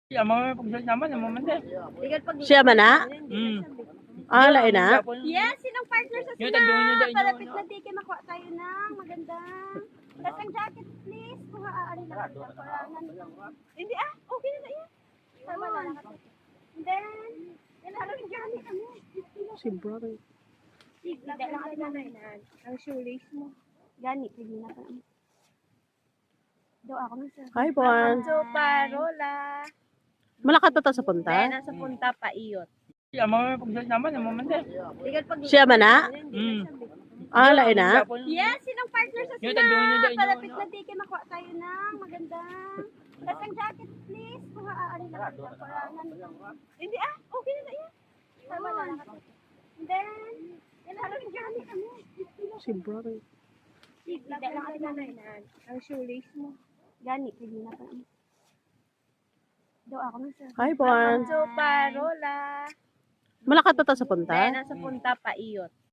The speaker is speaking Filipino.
Ang mga pagsalit naman, ang mga manda. Siya man na? Lain na? Yes, sinong partner sa Yung tagawin nyo sina? dahil Palapit na tiki, makuha tayo ng maganda. Tapos ang jacket, please. Kung maaari lang. Hindi okay na yan. Tama na lang. And then, parang journey kami. Si brother. Hindi lang ako nanainan. Ang shoelace mo. Gani, pwede na pa. Daw ako na sa. Hi, Bon. So, parola. Malakat pa to sa punta? Nasa punta pa iyot. Ang mga pagsalit naman, ang mga manda. Siya man na? Lain na? Yes, sinong partner sa Yung sina? tagawin nyo dahil Palapit na tiki, makuha tayo ng maganda. Tapos ang jacket, please. Kung maaari lang. Hindi okay na yan. Tama na lang. And then, parang journey kami. Si brother. Hindi lang ako nanainan. Ang shoelace mo. Gani, pwede na pa. Daw ako na sa. Hi, Bon. So, parola. Malakat pa to sa punta? Nasa punta pa iyot.